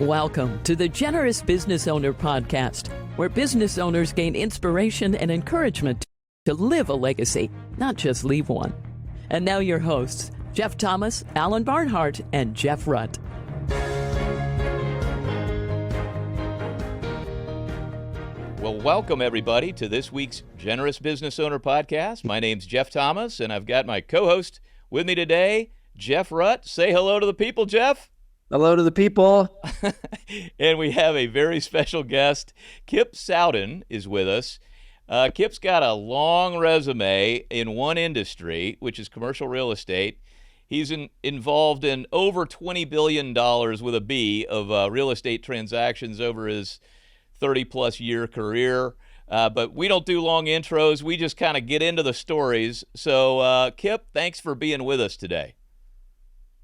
Welcome to the Generous Business Owner Podcast, where business owners gain inspiration and encouragement to live a legacy, not just leave one. And now your hosts, Jeff Thomas, Alan Barnhart, and Jeff Rutt. Well, welcome everybody to this week's Generous Business Owner Podcast. My name's Jeff Thomas, and I've got my co-host with me today, Jeff Rutt. Say hello to the people, Jeff. Hello to the people. And we have a very special guest. Kip Sowden is with us. Kip's got a long resume in one industry, which is commercial real estate. He's involved in over $20 billion with a B of real estate transactions over his 30-plus year career. But we don't do long intros. We just kind of get into the stories. So, Kip, thanks for being with us today.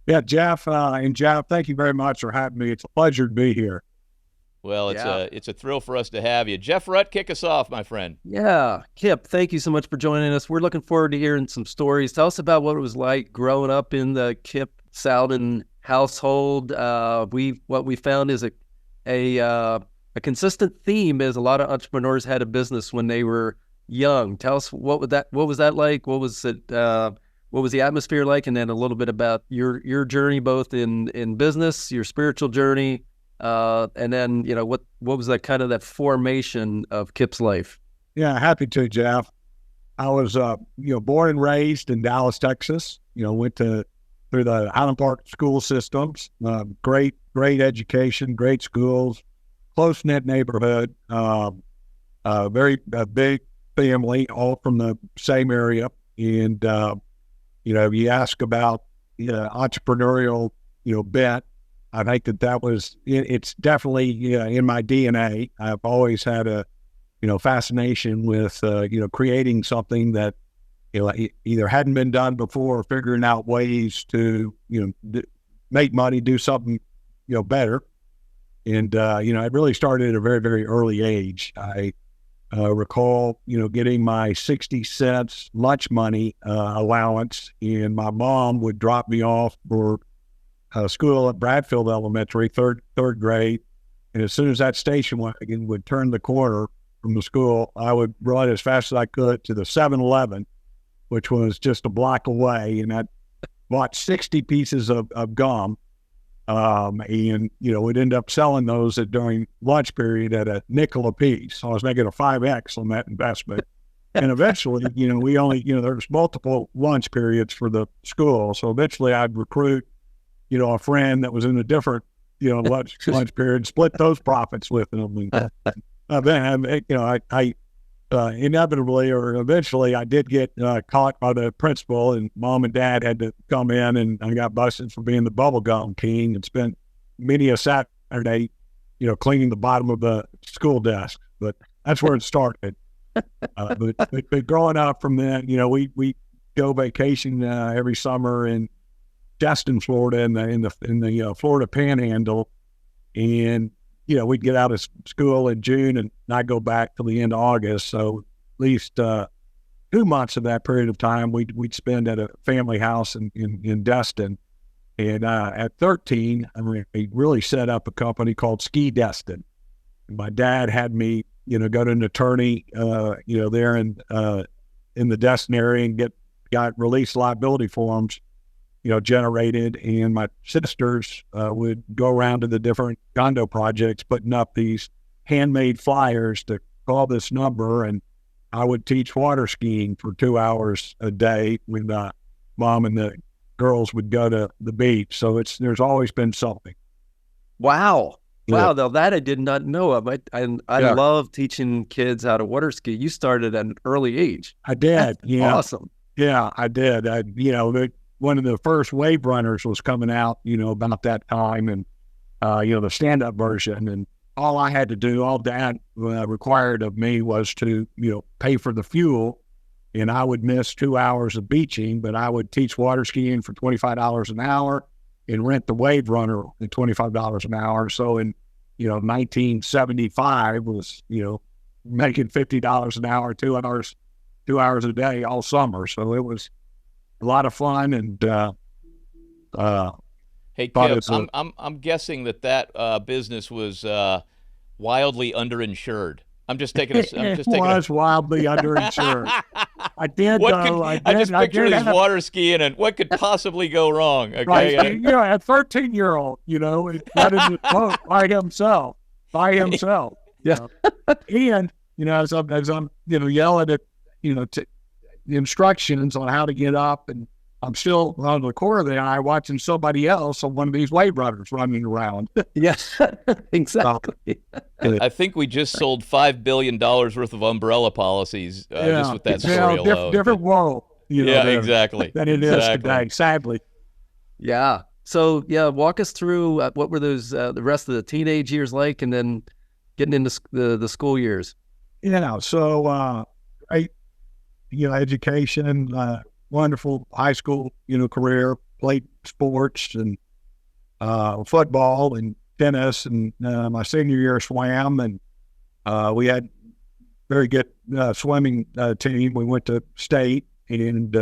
Yeah, Jeff, and Jeff, thank you very much for having me. It's a pleasure to be here. Well, it's a thrill for us to have you. Jeff Rutt, kick us off, my friend. Yeah, Kip, thank you so much for joining us. We're looking forward to hearing some stories. Tell us about what it was like growing up in the Kip Sowden household. What we found is a consistent theme is a lot of entrepreneurs had a business when they were young. Tell us what was that like? What was it? What was the atmosphere like? And then a little bit about your journey, both in business, your spiritual journey, and then, what was that kind of that formation of Kip's life? Yeah, happy to, Jeff. I was, born and raised in Dallas, Texas. Went through the Highland Park school systems. Great education, great schools, close-knit neighborhood, very big family, all from the same area. And, you ask about entrepreneurial, bent. I think that was, it's definitely in my DNA. I've always had a, fascination with, creating something that, either hadn't been done before or figuring out ways to, make money, do something, better. And, it really started at a very, very early age. I recall, getting my 60 cents lunch money allowance, and my mom would drop me off for school at Bradfield Elementary, third grade. And as soon as that station wagon would turn the corner from the school, I would run as fast as I could to the 7-Eleven, which was just a block away. And I bought 60 pieces of gum. And, we'd end up selling those during lunch period at a nickel a piece. So I was making a 5X on that investment. And eventually, we only, there's multiple lunch periods for the school. So eventually I'd recruit, a friend that was in a different, lunch period, split those profits with them. And then, I inevitably or eventually I did get caught by the principal, and mom and dad had to come in, and I got busted for being the bubblegum king and spent many a Saturday, cleaning the bottom of the school desk. But that's where it started. But growing up from then, we go vacation every summer in Destin, Florida, in the Florida Panhandle, and we'd get out of school in June and not go back till the end of August. So at least 2 months of that period of time we'd spend at a family house in Destin. And at 13, I really set up a company called Ski Destin. And my dad had me, go to an attorney, there in the Destin area and got release liability forms, generated, and my sisters would go around to the different condo projects putting up these handmade flyers to call this number, and I would teach water skiing for 2 hours a day when mom and the girls would go to the beach. So there's always been something. Wow. Yeah. Wow, now that I did not know of. I love teaching kids how to water ski. You started at an early age. I did. That's awesome. Yeah, I did. One of the first wave runners was coming out, about that time, and, the stand-up version. And all I had to do, all Dad required of me was to, pay for the fuel. And I would miss 2 hours of beaching, but I would teach water skiing for $25 an hour and rent the wave runner at $25 an hour. So in, 1975 was, making $50 an hour, 2 hours a day all summer. So it was a lot of fun. And Hey, But Kip, it's a, I'm guessing that business was wildly underinsured. I'm just taking a was wildly underinsured. I did what could though. I just I picture did these have water skiing and what could possibly go wrong? right. Okay, A 13-year-old, he got in the boat by himself. You Yeah. know. And as I'm yelling at the instructions on how to get up, and I'm still on the corner of the eye watching somebody else on one of these wave runners running around. Yes, exactly. I think we just sold $5 billion worth of umbrella policies just with that story alone. Different world, Yeah, exactly. than it is today, sadly. Yeah. So yeah, walk us through what were those the rest of the teenage years like, and then getting into the school years. So great, education, wonderful high school, career, played sports and football and tennis, and my senior year swam, and we had very good swimming team. We went to state, and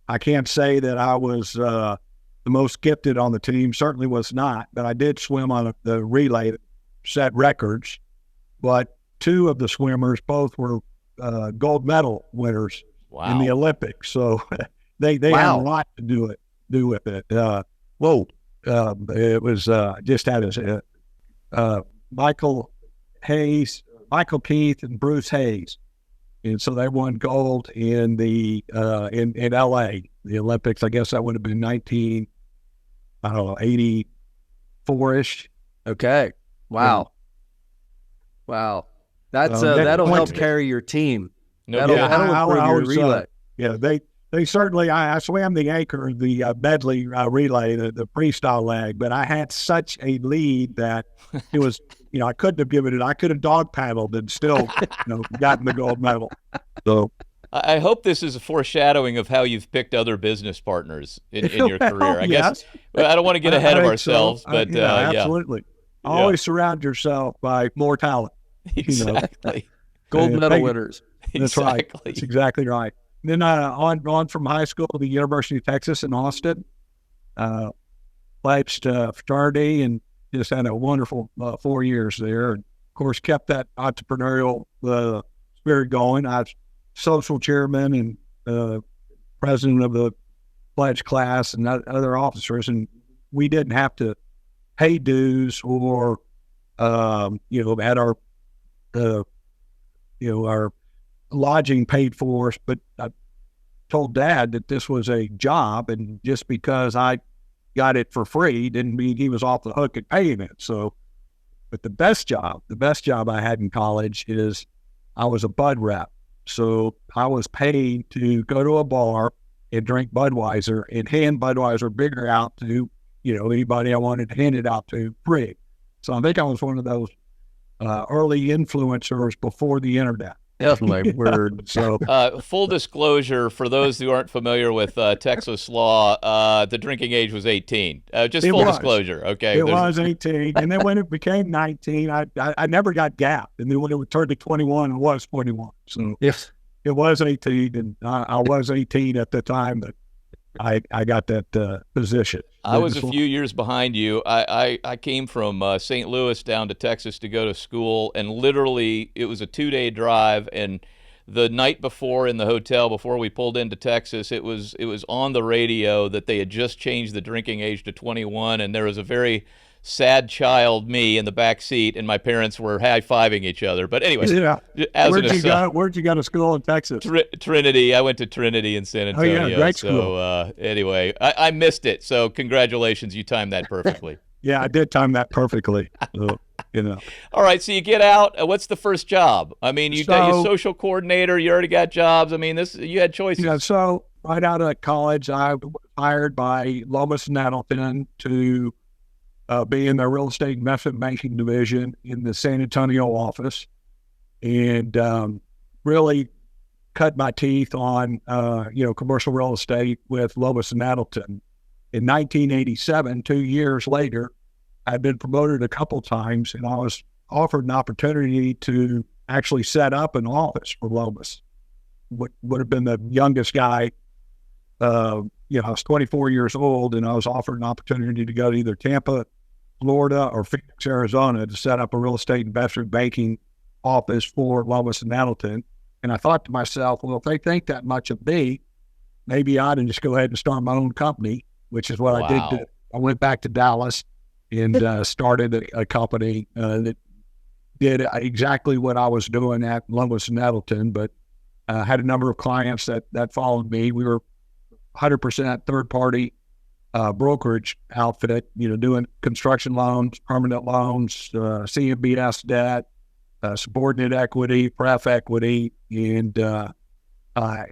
I can't say that I was the most gifted on the team. Certainly was not, but I did swim on the relay that set records. But two of the swimmers both were gold medal winners in the Olympics, so they had a lot to do with it. It was just had Michael Keith and Bruce Hayes, and so they won gold in the in LA, the Olympics. I guess that would have been 1984-ish. Okay. Wow. Wow. That's that'll help carry your team. That'll improve your relay. They certainly. I swam the anchor, the medley relay, the freestyle leg, but I had such a lead that it was, I couldn't have given it. I could have dog paddled and still, gotten the gold medal. So I hope this is a foreshadowing of how you've picked other business partners in your career. I guess I don't want to get ahead of ourselves, but absolutely. Always surround yourself by more talent. Exactly. Gold medal winners. That's right. That's exactly right. Then on from high school to the University of Texas in Austin, pledged fraternity and just had a wonderful 4 years there. And of course, kept that entrepreneurial spirit going. I was social chairman and president of the pledge class and other officers, and we didn't have to pay dues or had our our lodging paid for us, but I told Dad that this was a job, and just because I got it for free didn't mean he was off the hook at paying it. So, but the best job I had in college is I was a bud rep. So I was paid to go to a bar and drink Budweiser and hand Budweiser beer out to, anybody I wanted to hand it out to free. So I think I was one of those early influencers before the internet. That's my word. So, full disclosure for those who aren't familiar with Texas law, the drinking age was 18. Just full disclosure, okay? It was 18, and then when it became 19, I never got gapped, and then when it turned to 21, it was 21. So yes, it was 18, and I was 18 at the time that I got that position. I was a few years behind you. I came from St. Louis down to Texas to go to school, and literally it was a 2-day drive. And the night before in the hotel, before we pulled into Texas, it was on the radio that they had just changed the drinking age to 21, and there was a very sad child, me, in the back seat, and my parents were high-fiving each other. But anyway, where'd you go to school in Texas? Trinity. I went to Trinity in San Antonio. Oh, yeah, great school. So anyway, I missed it. So congratulations, you timed that perfectly. Yeah, I did time that perfectly. So, All right, so you get out. What's the first job? I mean, you're social coordinator. You already got jobs. I mean, you had choices. So right out of college, I was hired by Lomas and Nettleton to be in the real estate investment banking division in the San Antonio office, and really cut my teeth on commercial real estate with Lomas and Nettleton. In 1987, 2 years later, I'd been promoted a couple times, and I was offered an opportunity to actually set up an office for Lomas. Would have been the youngest guy I was 24 years old, and I was offered an opportunity to go to either Tampa, Florida, or Phoenix, Arizona, to set up a real estate investment banking office for Lois and Nettleton. And I thought to myself, well, if they think that much of me, maybe I ought to just go ahead and start my own company, which is what I did. I went back to Dallas and started a company that did exactly what I was doing at Lois and Nettleton, but had a number of clients that followed me. We were 100% third-party brokerage outfit, doing construction loans, permanent loans, CMBS debt, subordinate equity, pref equity, and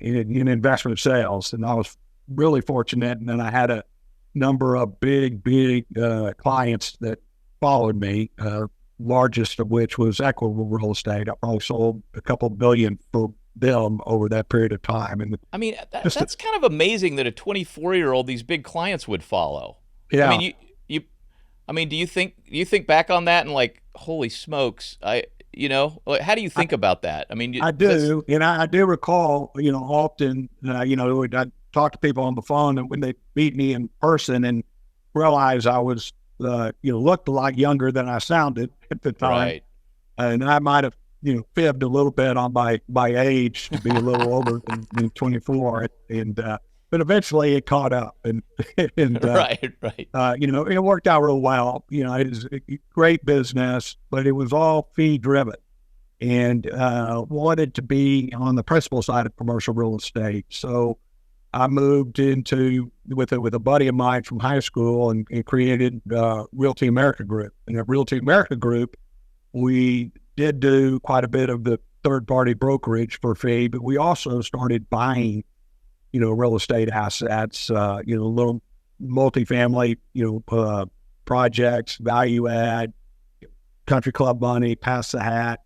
in investment sales. And I was really fortunate. And then I had a number of big clients that followed me, largest of which was Equitable Real Estate. I probably sold a couple billion for them over that period of time. And I mean, that's kind of amazing that a 24-year-old, these big clients would follow. Yeah. I mean, do you think back on that and like, holy smokes, how do you think about that? I mean, I do. And I do recall, often, I talk to people on the phone, and when they meet me in person and realize I was, looked a lot younger than I sounded at the time. Right. And I might have, fibbed a little bit on my age to be a little older than 24. But eventually it caught up and right. it worked out real well. It was a great business, but it was all fee driven, and wanted to be on the principal side of commercial real estate. So I moved into with a buddy of mine from high school and created Realty America Group. And at Realty America Group, we did do quite a bit of the third party brokerage for fee, but we also started buying real estate assets, little multifamily, projects, value add, country club money, pass the hat,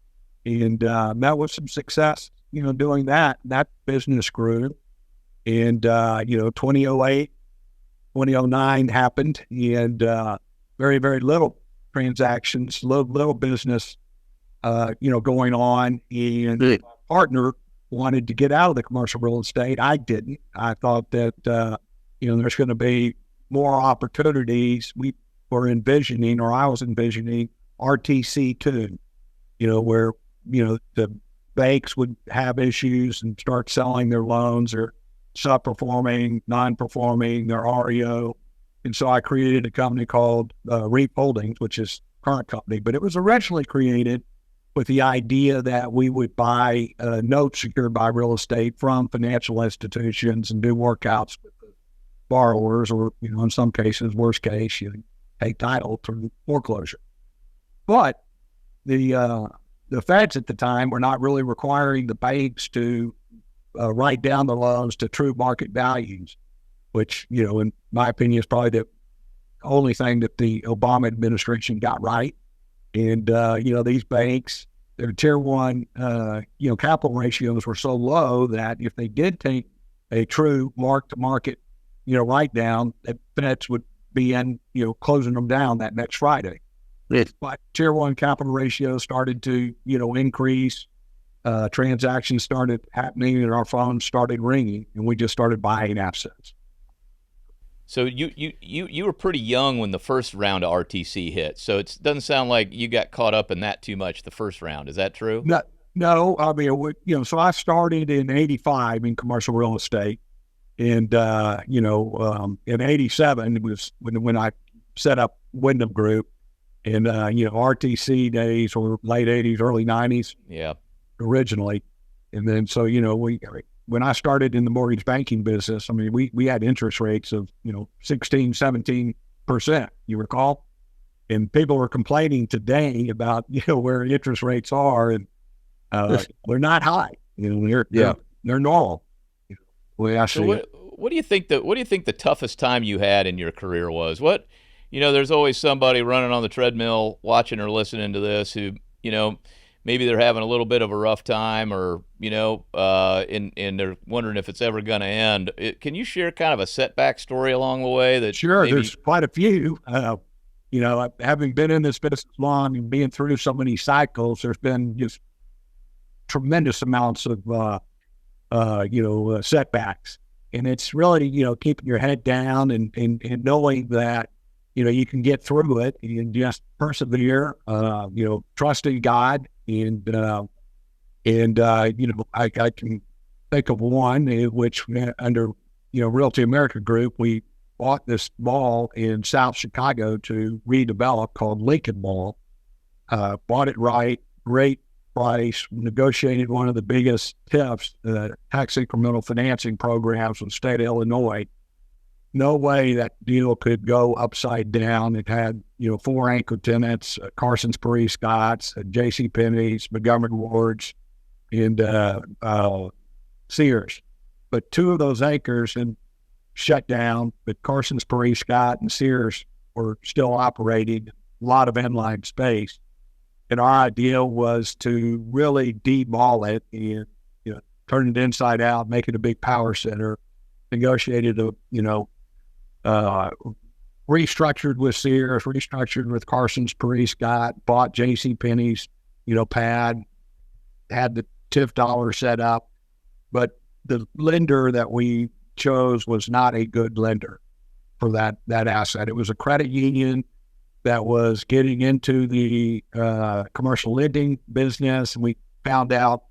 and met with some success, doing that. That business grew, and 2008, 2009 happened, and very, very little transactions, little business, going on, and my partner wanted to get out of the commercial real estate. I didn't. I thought that, there's going to be more opportunities. We were envisioning, or I was envisioning, RTC2, where, the banks would have issues and start selling their loans, or subperforming, non-performing, their REO. And so I created a company called REAP Holdings, which is current company, but it was originally created with the idea that we would buy notes secured by real estate from financial institutions and do workouts with the borrowers, or, in some cases, worst case, you take title through foreclosure. But the feds at the time were not really requiring the banks to write down the loans to true market values, which, in my opinion, is probably the only thing that the Obama administration got right. And, these banks, their tier one, capital ratios were so low that if they did take a true mark-to-market, write-down, the feds would be closing them down that next Friday. Yes. But tier one capital ratios started to, increase. Transactions started happening, and our phones started ringing, and we just started buying assets. So you were pretty young when the first round of RTC hit. So it doesn't sound like you got caught up in that too much the first round. Is that true? No. I mean, so I started in '85 in commercial real estate, and in '87 was when I set up Wyndham Group, and RTC days were late '80s, early '90s. Yeah. Originally, and then so when I started in the mortgage banking business, I mean, we had interest rates of, 16, 17%, you recall? And people are complaining today about, where interest rates are, and they're not high. They're normal. So what do you think the toughest time you had in your career was? What, there's always somebody running on the treadmill watching or listening to this who, maybe they're having a little bit of a rough time, or, and they're wondering if it's ever going to end. Can you share kind of a setback story along the way? That Sure, there's quite a few. Having been in this business long and being through so many cycles, there's been just tremendous amounts of, setbacks. And it's really, keeping your head down and knowing that, you can get through it and just persevere, trusting God. I can think of one in which under, Realty America Group, we bought this mall in South Chicago to redevelop called Lincoln Mall. Bought it right, great price, negotiated one of the biggest TIFs, tax incremental financing programs in the state of Illinois. No way that deal could go upside down. It had, 4 anchor tenants, Carson's Paris Scott's, J.C. Penney's, Montgomery Ward's, and Sears. But 2 of those anchors and shut down, but Carson's Paris Scott and Sears were still operating, a lot of inline space. And our idea was to really de-mall it and, turn it inside out, make it a big power center, negotiated restructured with Sears, restructured with Carson's Paris Scott, bought J.C. Penney's, pad, had the TIF dollar set up, but the lender that we chose was not a good lender for that asset. It was a credit union that was getting into the commercial lending business, and we found out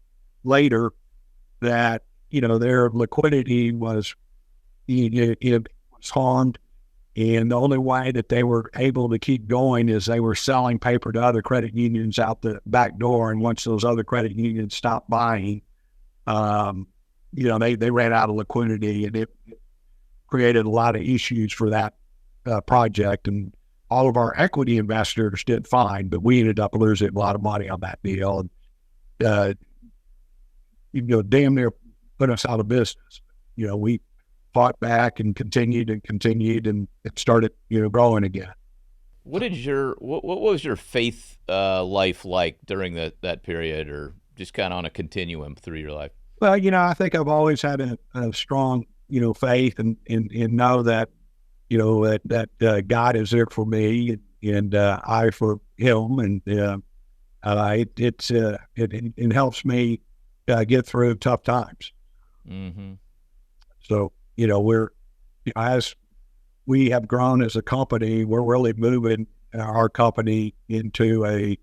later that their liquidity was it was harmed, and the only way that they were able to keep going is they were selling paper to other credit unions out the back door. And once those other credit unions stopped buying, they ran out of liquidity, and it created a lot of issues for that project. And all of our equity investors did fine, but we ended up losing a lot of money on that deal. And, damn near put us out of business. We fought back and continued, and it started, growing again. What was your faith life like during that period, or just kind of on a continuum through your life? Well, I think I've always had a strong, faith and know that, that God is there for me and I for him. And it helps me get through tough times. Mm-hmm. So, as we have grown as a company, we're really moving our company into a,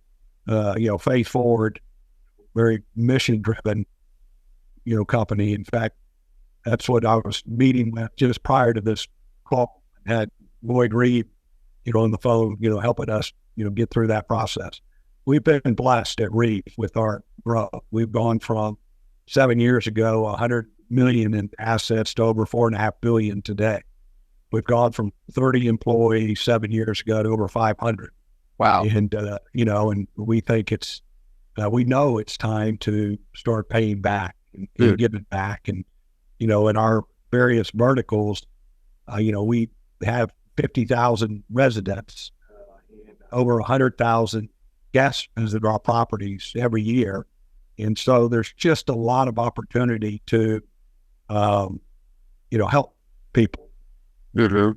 faith forward, very mission driven, company. In fact, that's what I was meeting with just prior to this call. I had Lloyd Reed, on the phone, helping us, get through that process. We've been blessed at Reed with our growth. We've gone from 7 years ago, 100 million in assets to over 4.5 billion today. We've gone from 30 employees 7 years ago to over 500. Wow. And, and we think we know it's time to start paying back and giving back. And, in our various verticals, we have 50,000 residents, over 100,000 guests visit our properties every year. And so there's just a lot of opportunity to, help people. Mm-hmm.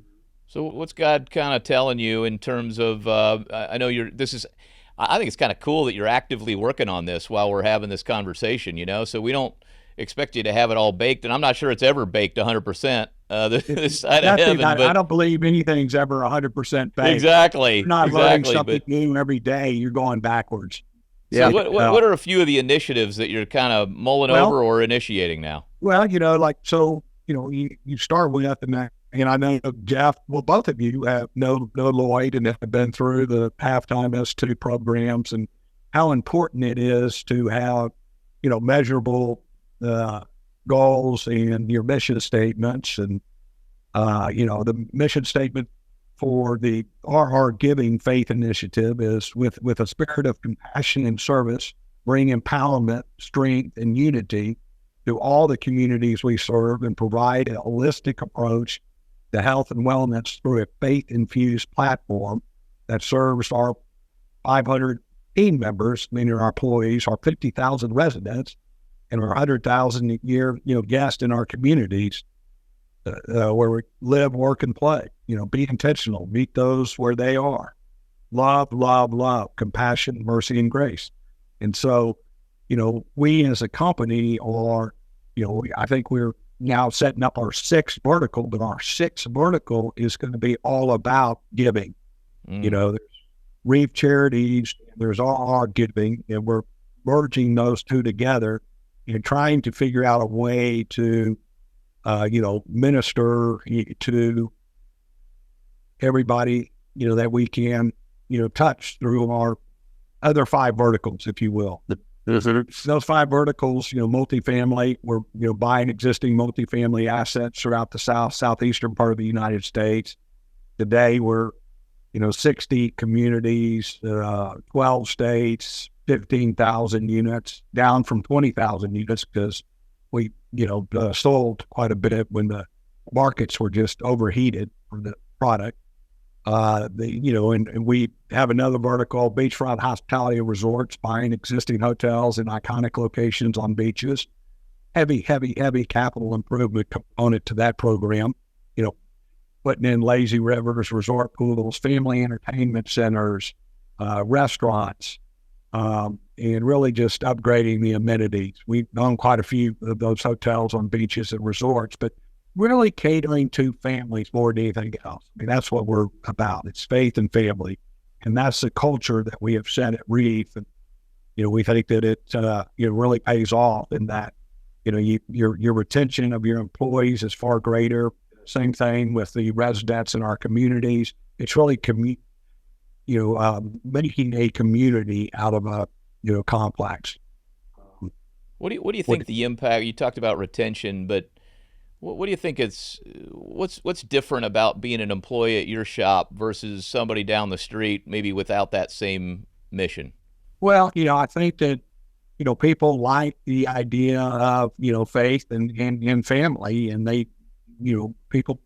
So what's God kind of telling you in terms of, I know I think it's kind of cool that you're actively working on this while we're having this conversation, so we don't expect you to have it all baked, and I'm not sure it's ever baked 100%, this side of heaven. I don't believe anything's ever 100% baked. Exactly. You're not learning something new every day. You're going babackwards. So what are a few of the initiatives that you're kind of mulling over or initiating now? Well, you start with, and I know Jeff, well, both of you know Lloyd and have been through the halftime S2 programs and how important it is to have, measurable goals and your mission statements. And, the mission statement for the RR Giving Faith Initiative is with a spirit of compassion and service, bring empowerment, strength, and unity to all the communities we serve and provide a holistic approach to health and wellness through a faith-infused platform that serves our 500 team members, meaning our employees, our 50,000 residents, and our 100,000 a year, guests in our communities, where we live, work, and play. Be intentional, meet those where they are. Love, love, love, compassion, mercy, and grace. And so, we as a company are, I think we're now setting up our sixth vertical, but our sixth vertical is going to be all about giving. There's Reef Charities, there's our giving, and we're merging those two together and trying to figure out a way to, minister to everybody, that we can, touch through our other five verticals, if you will. Those five verticals, multifamily, we're, buying existing multifamily assets throughout the southeastern part of the United States. Today, we're, 60 communities, 12 states, 15,000 units, down from 20,000 units because we, sold quite a bit when the markets were just overheated for the product. And we have another vertical, beachfront hospitality and resorts, buying existing hotels in iconic locations on beaches. Heavy capital improvement component to that program. Putting in lazy rivers, resort pools, family entertainment centers, restaurants, and really just upgrading the amenities. We've owned quite a few of those hotels on beaches and resorts, but really catering to families more than anything else. I mean, that's what we're about. It's faith and family. And that's the culture that we have set at Reef. And, we think that it really pays off in that, your retention of your employees is far greater. Same thing with the residents in our communities. It's really, making a community out of a, complex. What do you think the impact, you talked about retention, but what do you think what's different about being an employee at your shop versus somebody down the street, maybe without that same mission? Well, I think that, people like the idea of, faith and family, and they, people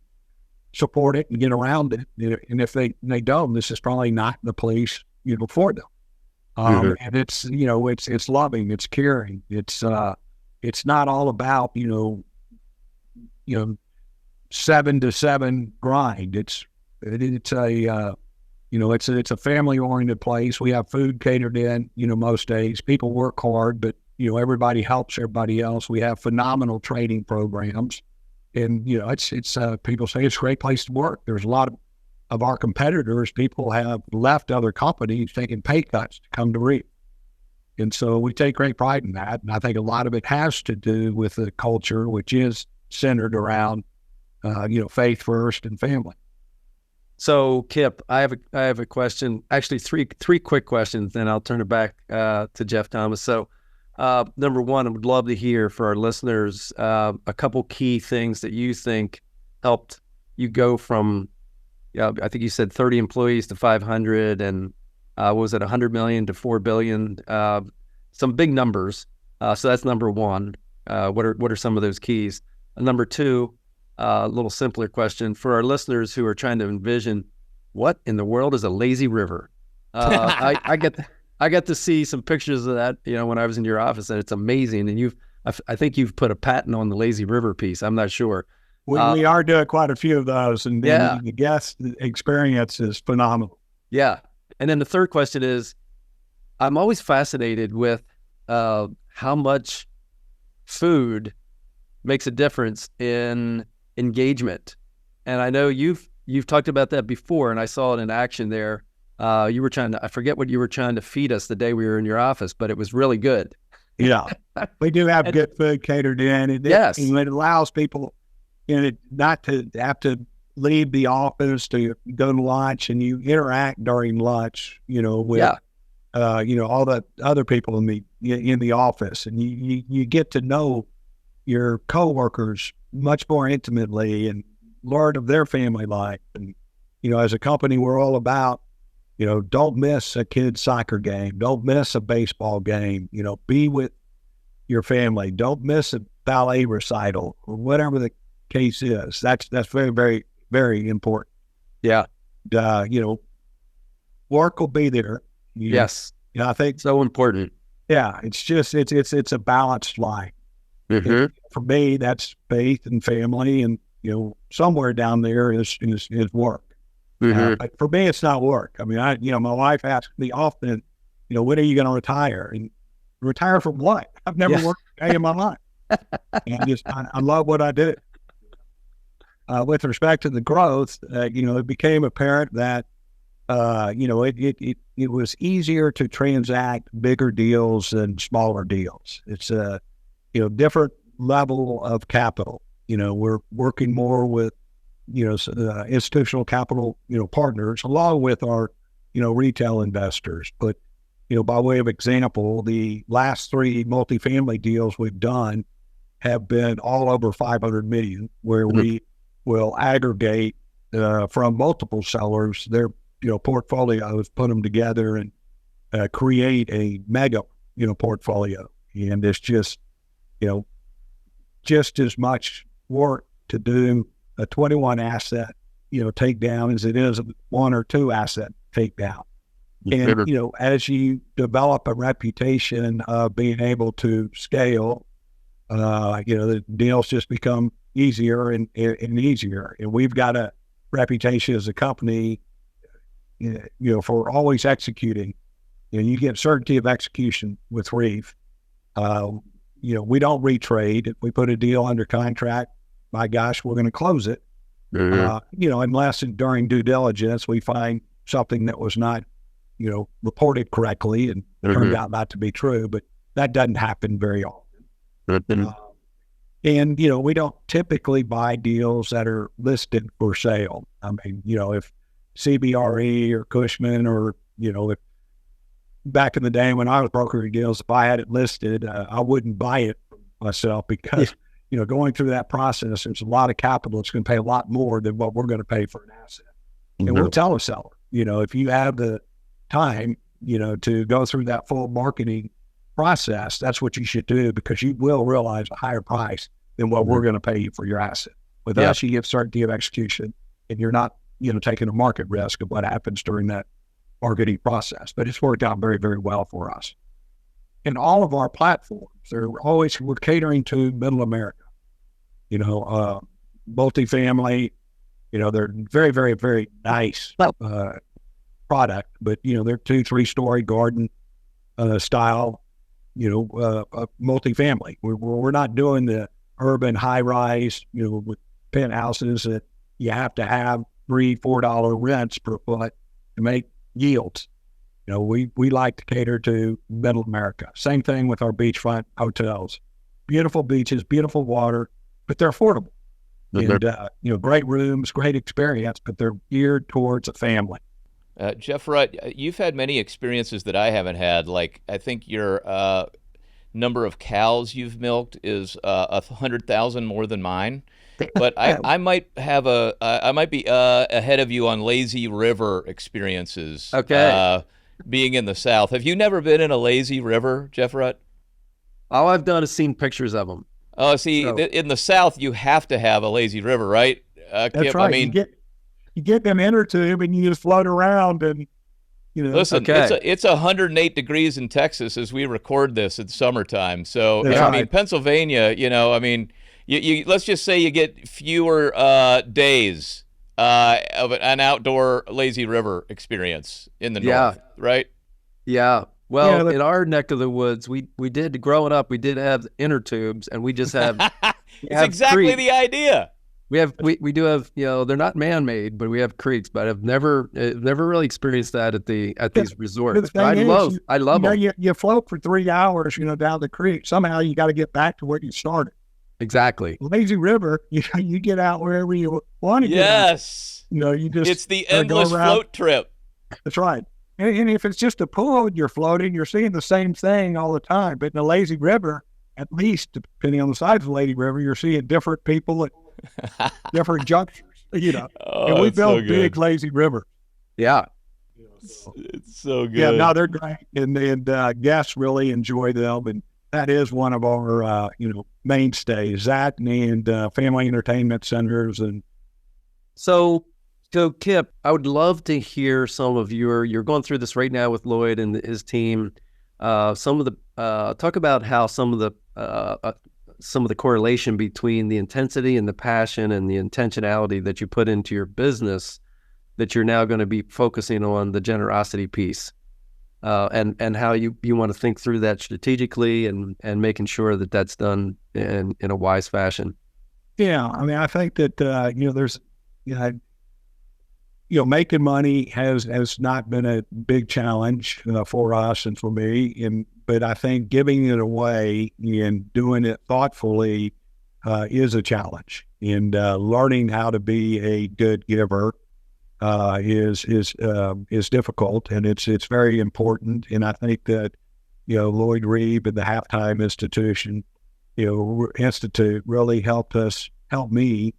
support it and get around it. And if they don't, this is probably not the place, for them. And it's, it's loving, it's caring. It's not all about, 7 to 7 grind. It's a family oriented place. We have food catered in, most days. People work hard, but, everybody helps everybody else. We have phenomenal training programs. And, it's people say it's a great place to work. There's a lot of our competitors, people have left other companies taking pay cuts to come to Reef. And so we take great pride in that. And I think a lot of it has to do with the culture, which is centered around, faith first and family. So, Kip, I have a question, actually three quick questions, then I'll turn it back to Jeff Thomas. So, number one, I would love to hear for our listeners a couple key things that you think helped you go from, I think you said 30 employees to 500, and what was it, 100 million to 4 billion? Some big numbers. So that's number one. What are some of those keys? Number two, a little simpler question for our listeners who are trying to envision what in the world is a lazy river. I got to see some pictures of that, when I was in your office, and it's amazing. And I think you've put a patent on the lazy river piece. I'm not sure. We are doing quite a few of those, and the guest experience is phenomenal. Yeah. And then the third question is, I'm always fascinated with how much food makes a difference in engagement. And I know you've talked about that before, and I saw it in action there. You were I forget what you were trying to feed us the day we were in your office, but it was really good. Yeah. We do have good food catered in. And it allows people, not to have to leave the office to go to lunch, and you interact during lunch, with, all the other people in the office, and you get to know your coworkers much more intimately and learn of their family life. And, as a company, we're all about, don't miss a kid's soccer game. Don't miss a baseball game. Be with your family. Don't miss a ballet recital or whatever the case is. That's very, very, very important. Yeah. Work will be there. Yes. I think so important. Yeah. It's just, it's a balanced life. Mm-hmm. For me, that's faith and family, and, somewhere down there is work. Mm-hmm. But for me, it's not work. I mean, my wife asks me often, when are you going to retire? And retire from what? I've never worked a day in my life. And I love what I do. With respect to the growth, it became apparent that, it was easier to transact bigger deals than smaller deals. It's a, different level of capital. We're working more with, institutional capital, partners along with our, retail investors. But, by way of example, the last 3 multifamily deals we've done have been all over 500 million, where we will aggregate from multiple sellers their portfolios, put them together, and create a mega portfolio. And it's just just as much work to do a 21 asset takedown as it is a 1 or 2 asset takedown. And as you develop a reputation of being able to scale, the deals just become easier and easier. And we've got a reputation as a company, for always executing. You get certainty of execution with Reef. We don't retrade. If we put a deal under contract, my gosh, we're going to close it. Unless during due diligence we find something that was not, reported correctly and turned out not to be true. But that doesn't happen very often. And, we don't typically buy deals that are listed for sale. I mean, if CBRE or Cushman or, if back in the day when I was brokering deals, if I had it listed, I wouldn't buy it myself because, going through that process, there's a lot of capital. It's going to pay a lot more than what we're going to pay for an asset. And we'll tell a seller, if you have the time, to go through that full marketing process, that's what you should do, because you will realize a higher price than what we're going to pay you for your asset. With us, you get certainty of execution, and you're not, taking a market risk of what happens during that marketing process. But it's worked out very, very well for us. And all of our platforms, we're catering to middle America, multifamily, they're very, very, very nice product, but, they're 2-3-story garden style, multifamily. We're not doing the urban high rise, with penthouses that you have to have $3-4 rents per foot to make yields. We like to cater to middle America. Same thing with our beachfront hotels. Beautiful beaches, beautiful water, but they're affordable. And, great rooms, great experience, but they're geared towards a family. Jeff Rutt, you've had many experiences that I haven't had. Like, I think your number of cows you've milked is 100,000 more than mine. But I might be ahead of you on lazy river experiences. Okay. Being in the South, have you never been in a lazy river, Jeff Rutt? All I've done is seen pictures of them. Oh, see, in the South, you have to have a lazy river, right? That's Kip? right. I mean, you get them inner tube and you just float around and, Listen, okay. it's 108 degrees in Texas as we record this in summertime. So, That's I mean, right. Pennsylvania, you let's just say you get fewer days of an outdoor lazy river experience in the north, right? Yeah. Well, Yeah, in our neck of the woods, we did, growing up, we did have inner tubes, and we just have It's exactly creeks. the idea. We do have, they're not man-made, but we have creeks. But I've never really experienced that at these resorts. But I love them. You float for 3 hours, down the creek. Somehow you got to get back to where you started. Exactly. Lazy river, you get out wherever you want to get out. Yes. You just It's the gotta go endless around. float trip. That's right. And if it's just a pool and you're floating, you're seeing the same thing all the time. But in a lazy river, at least depending on the size of the lazy river, you're seeing different people at different junctures. Oh, And we it's so built big good. lazy rivers. Yeah. It's so good. Yeah, no, they're great, and guests really enjoy them, and that is one of our mainstays. That and family entertainment centers, and So Kip, I would love to hear some of you're going through this right now with Lloyd and his team. Some of the talk about how some of the correlation between the intensity and the passion and the intentionality that you put into your business, that you're now going to be focusing on the generosity piece. and how you want to think through that strategically and making sure that that's done in a wise fashion. Yeah, I mean, I think that there's making money has not been a big challenge for us and for me, but I think giving it away and doing it thoughtfully is a challenge, and learning how to be a good giver is difficult, and it's very important. And I think that Lloyd Reeb and the Halftime Institute really helped me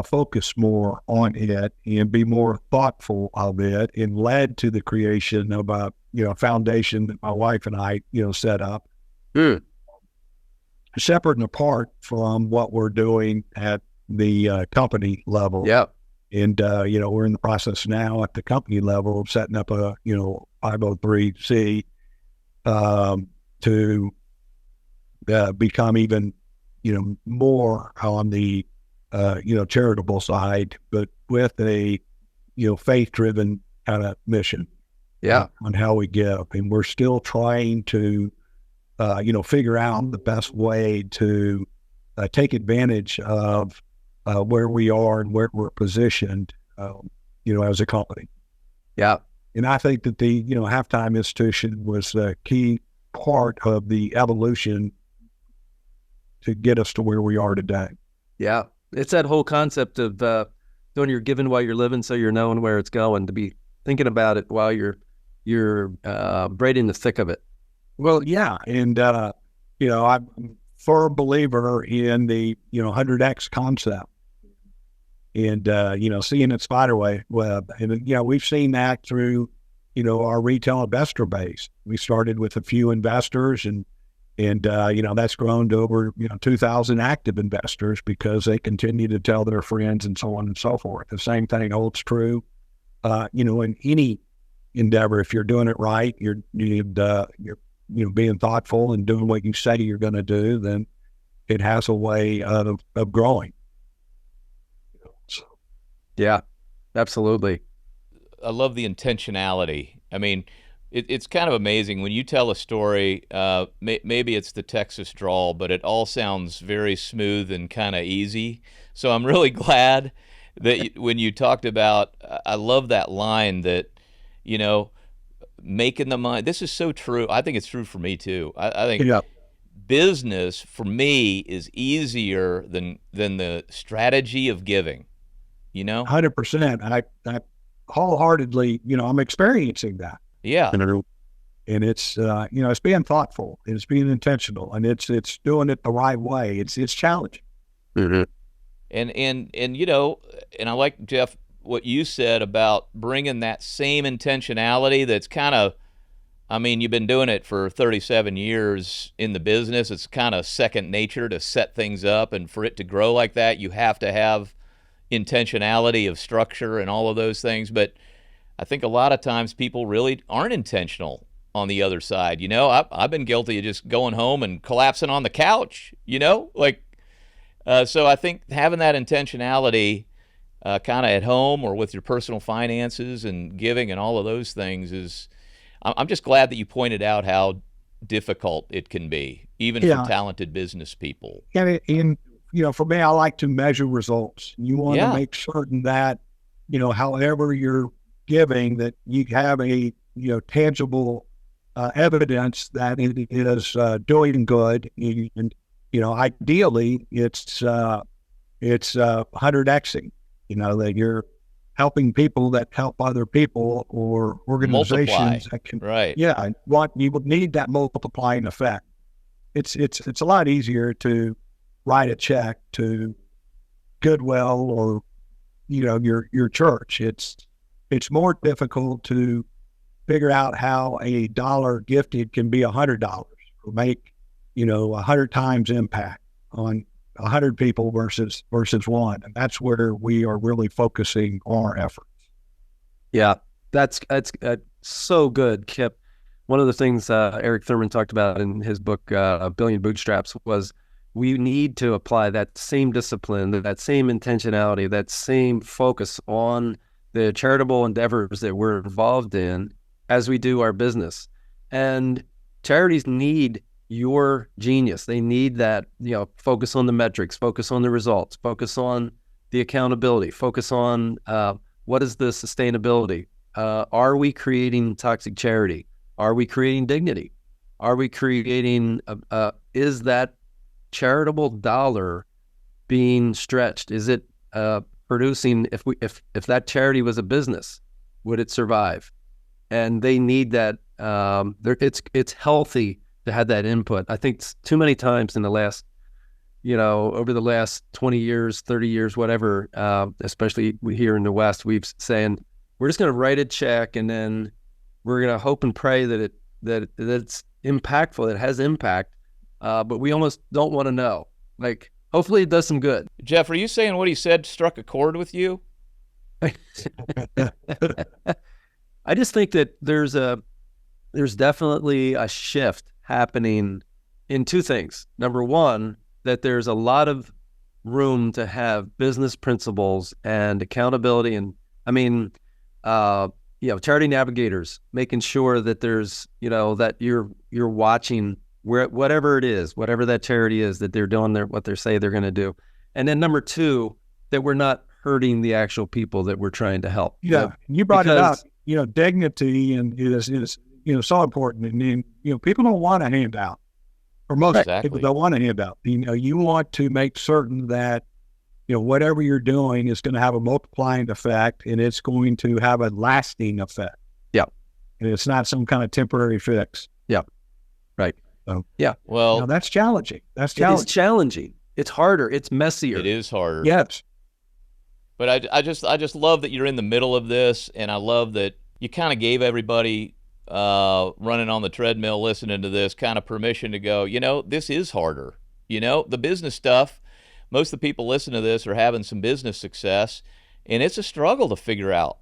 focus more on it and be more thoughtful of it, and led to the creation of a foundation that my wife and I set up, separate and apart from what we're doing at the company level. Yeah. And we're in the process now at the company level of setting up a 503c to become even more on the charitable side, but with a faith-driven kind of mission. Yeah. On how we give, and we're still trying to figure out the best way to take advantage of where we are and where we're positioned, as a company. Yeah. And I think that the Halftime Institution was a key part of the evolution to get us to where we are today. Yeah. It's that whole concept of doing your giving while you're living, so you're knowing where it's going, to be thinking about it while you're right in the thick of it. Well, yeah. And, I'm a firm believer in the, 100X concept, and, seeing it spiderweb. And, we've seen that through, our retail investor base. We started with a few investors, and that's grown to over, 2,000 active investors, because they continue to tell their friends and so on and so forth. The same thing holds true, in any endeavor. If you're doing it right, you're being thoughtful and doing what you say you're going to do, then it has a way of growing. So. Yeah, absolutely. I love the intentionality. I mean, it's kind of amazing when you tell a story. Maybe it's the Texas drawl, but it all sounds very smooth and kind of easy. So I'm really glad that when you talked about, I love that line that, making the money. This is so true. I think it's true for me too. I think business for me is easier than the strategy of giving. 100%. I wholeheartedly, I'm experiencing that. Yeah. And it's it's being thoughtful, and it's being intentional, and it's doing it the right way. It's challenging. Mm-hmm. And I like, Jeff, what you said about bringing that same intentionality. That's kind of, you've been doing it for 37 years in the business. It's kind of second nature to set things up, and for it to grow like that, you have to have intentionality of structure and all of those things. But I think a lot of times people really aren't intentional on the other side. I've been guilty of just going home and collapsing on the couch, so I think having that intentionality kind of at home or with your personal finances and giving and all of those things is, I'm just glad that you pointed out how difficult it can be, even for talented business people. And for me, I like to measure results. You want to make certain that, however you're giving, that you have a, tangible evidence that it is doing good. And, ideally it's 100Xing, that you're helping people that help other people, or organizations multiply. That can, right. Yeah. You would need that multiplying effect. It's a lot easier to write a check to Goodwill or, your church. It's more difficult to figure out how a dollar gifted can be $100 or make, 100 times impact on 100 people versus one. And that's where we are really focusing our efforts. Yeah, that's so good, Kip. One of the things Eric Thurman talked about in his book, A Billion Bootstraps, was we need to apply that same discipline, that same intentionality, that same focus on the charitable endeavors that we're involved in as we do our business. And charities need your genius. They need that, focus on the metrics, focus on the results, focus on the accountability, focus on what is the sustainability. Are we creating toxic charity? Are we creating dignity? Are we creating, is that charitable dollar being stretched? Is it producing, if that charity was a business, would it survive? And they need that. It's healthy to have that input. I think too many times in the last, over the last 20 years, 30 years, whatever, especially here in the West, we've saying, we're just going to write a check and then we're going to hope and pray that it's impactful, it has impact, but we almost don't want to know. Like, hopefully it does some good. Jeff, are you saying what he said struck a chord with you? I just think that there's definitely a shift happening in two things. Number one, that there's a lot of room to have business principles and accountability, and charity navigators, making sure that there's, that you're watching whatever it is, whatever that charity is, that they're doing what they say they're going to do. And then number two, that we're not hurting the actual people that we're trying to help. Yeah, you brought it up. Dignity and is so important. And people don't want a handout. For most people don't want a handout. You want to make certain that whatever you're doing is going to have a multiplying effect, and it's going to have a lasting effect. Yeah, and it's not some kind of temporary fix. Yeah, right. So yeah, well, that's challenging. It's challenging. It's harder. It's messier. It is harder. Yes. But I just love that you're in the middle of this, and I love that you kind of gave everybody running on the treadmill listening to this kind of permission to go, this is harder. The business stuff, most of the people listening to this are having some business success, and it's a struggle to figure out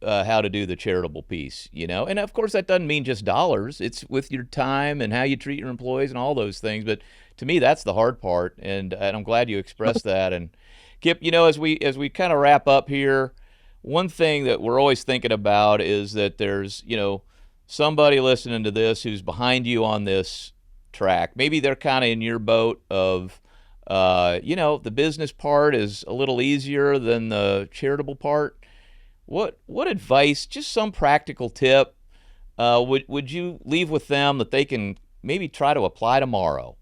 how to do the charitable piece, And of course, that doesn't mean just dollars. It's with your time and how you treat your employees and all those things. But to me, that's the hard part, and I'm glad you expressed that. And Kip, as we kind of wrap up here, one thing that we're always thinking about is that there's, somebody listening to this who's behind you on this track. Maybe they're kind of in your boat of, the business part is a little easier than the charitable part. What advice, just some practical tip, would you leave with them that they can maybe try to apply tomorrow?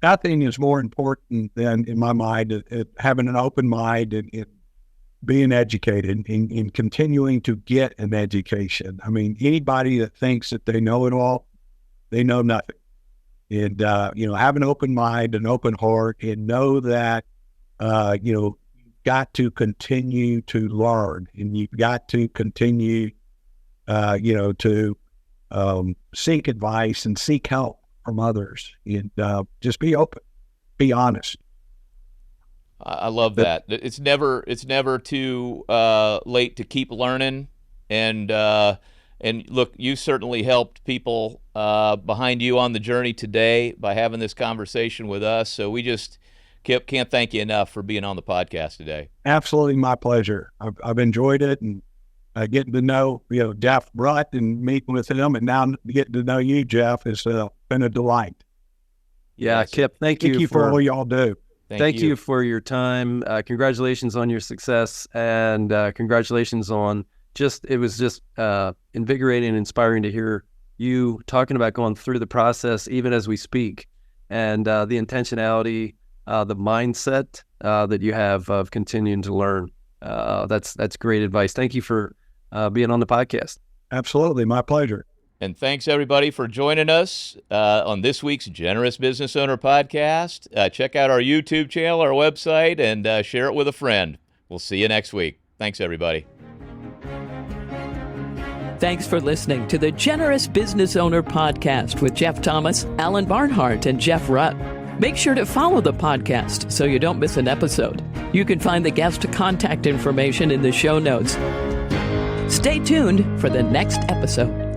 Nothing is more important than, in my mind, having an open mind and being educated and continuing to get an education. Anybody that thinks that they know it all, they know nothing. And, have an open mind, an open heart, and know that, you've got to continue to learn, and you've got to continue, to seek advice and seek help from others, and just be open, be honest. I love that. It's never too late to keep learning, and look, you certainly helped people behind you on the journey today by having this conversation with us. So we just, Kip, can't thank you enough for being on the podcast today. Absolutely, my pleasure. I've enjoyed it, and getting to know Jeff Brutt and meeting with him, and now getting to know you, Jeff, has been a delight. Yeah, yes. Kip, thank you for all y'all do. Thank you for your time. Congratulations on your success, and congratulations on it was just invigorating and inspiring to hear you talking about going through the process, even as we speak, and the intentionality, the mindset that you have of continuing to learn. That's great advice. Thank you for being on the podcast. Absolutely. My pleasure. And thanks, everybody, for joining us on this week's Generous Business Owner Podcast. Check out our YouTube channel, our website, and share it with a friend. We'll see you next week. Thanks, everybody. Thanks for listening to the Generous Business Owner Podcast with Jeff Thomas, Alan Barnhart, and Jeff Rutt. Make sure to follow the podcast so you don't miss an episode. You can find the guest contact information in the show notes. Stay tuned for the next episode.